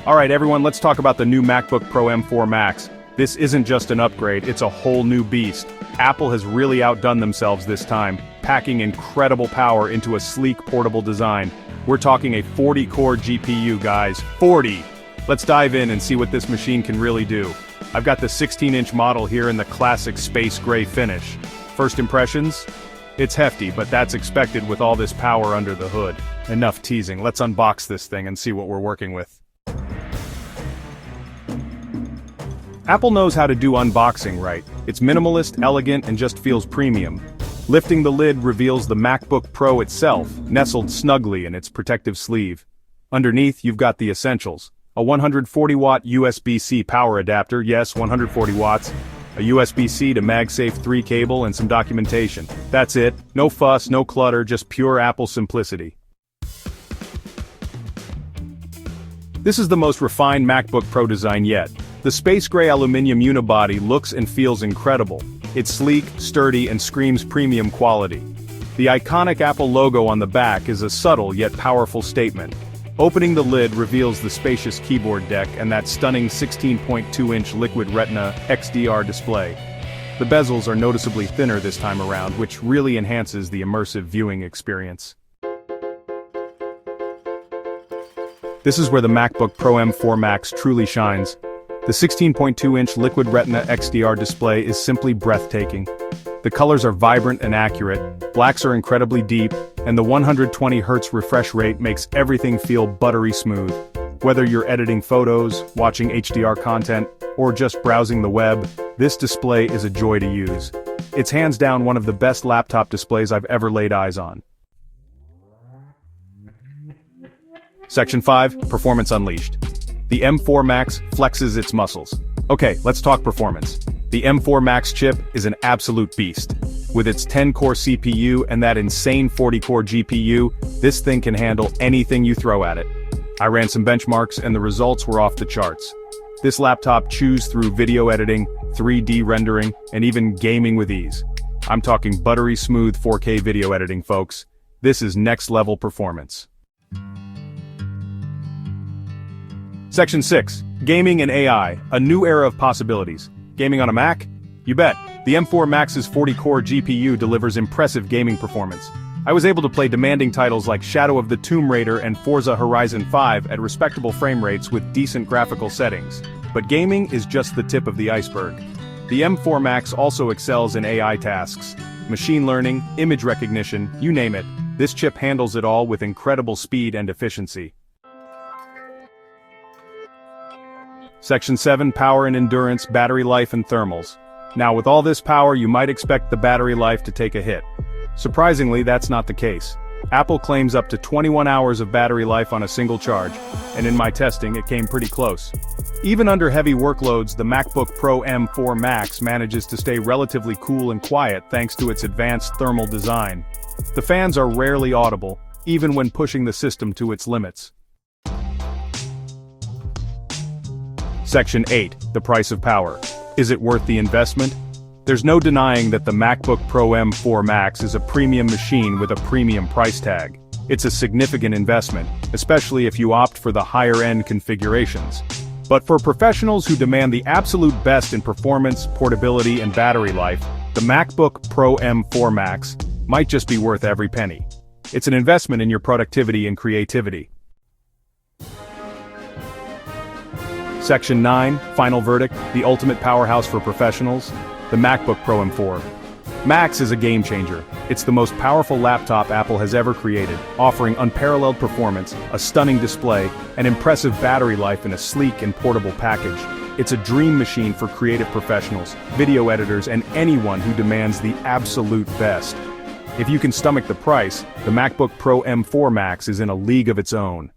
Alright everyone, let's talk about the new MacBook Pro M4 Max. This isn't just an upgrade, it's a whole new beast. Apple has really outdone themselves this time, packing incredible power into a sleek portable design. We're talking a 40-core GPU, guys. 40! Let's dive in and see what this machine can really do. I've got the 16-inch model here in the classic space gray finish. First impressions? It's hefty, but that's expected with all this power under the hood. Enough teasing, let's unbox this thing and see what we're working with. Apple knows how to do unboxing right. It's minimalist, elegant, and just feels premium. Lifting the lid reveals the MacBook Pro itself, nestled snugly in its protective sleeve. Underneath, you've got the essentials. A 140-watt USB-C power adapter, yes, 140 watts. A USB-C to MagSafe 3 cable and some documentation. That's it. No fuss, no clutter, just pure Apple simplicity. This is the most refined MacBook Pro design yet. The space gray aluminum unibody looks and feels incredible. It's sleek, sturdy, and screams premium quality. The iconic Apple logo on the back is a subtle yet powerful statement. Opening the lid reveals the spacious keyboard deck and that stunning 16.2-inch Liquid Retina XDR display. The bezels are noticeably thinner this time around, which really enhances the immersive viewing experience. This is where the MacBook Pro M4 Max truly shines. The 16.2-inch Liquid Retina XDR display is simply breathtaking. The colors are vibrant and accurate, blacks are incredibly deep, and the 120Hz refresh rate makes everything feel buttery smooth. Whether you're editing photos, watching HDR content, or just browsing the web, this display is a joy to use. It's hands down one of the best laptop displays I've ever laid eyes on. Section 5, Performance Unleashed. The M4 Max flexes its muscles. Okay, let's talk performance. The M4 Max chip is an absolute beast. With its 10-core CPU and that insane 40-core GPU, this thing can handle anything you throw at it. I ran some benchmarks and the results were off the charts. This laptop chews through video editing, 3D rendering, and even gaming with ease. I'm talking buttery smooth 4K video editing, folks. This is next-level performance. Section 6. Gaming and AI, a new era of possibilities. Gaming on a Mac? You bet. The M4 Max's 40-core GPU delivers impressive gaming performance. I was able to play demanding titles like Shadow of the Tomb Raider and Forza Horizon 5 at respectable frame rates with decent graphical settings. But gaming is just the tip of the iceberg. The M4 Max also excels in AI tasks. Machine learning, image recognition, you name it. This chip handles it all with incredible speed and efficiency. Section 7, Power and Endurance, Battery Life and Thermals. Now with all this power you might expect the battery life to take a hit. Surprisingly, that's not the case. Apple claims up to 21 hours of battery life on a single charge, and in my testing it came pretty close. Even under heavy workloads, the MacBook Pro M4 Max manages to stay relatively cool and quiet thanks to its advanced thermal design. The fans are rarely audible, even when pushing the system to its limits. Section 8, The Price of Power. Is it worth the investment? There's no denying that the MacBook Pro M4 Max is a premium machine with a premium price tag. It's a significant investment, especially if you opt for the higher-end configurations. But for professionals who demand the absolute best in performance, portability, and battery life, the MacBook Pro M4 Max might just be worth every penny. It's an investment in your productivity and creativity. Section 9, Final Verdict, the ultimate powerhouse for professionals, the MacBook Pro M4 Max is a game changer. It's the most powerful laptop Apple has ever created, offering unparalleled performance, a stunning display, and impressive battery life in a sleek and portable package. It's a dream machine for creative professionals, video editors, and anyone who demands the absolute best. If you can stomach the price, the MacBook Pro M4 Max is in a league of its own.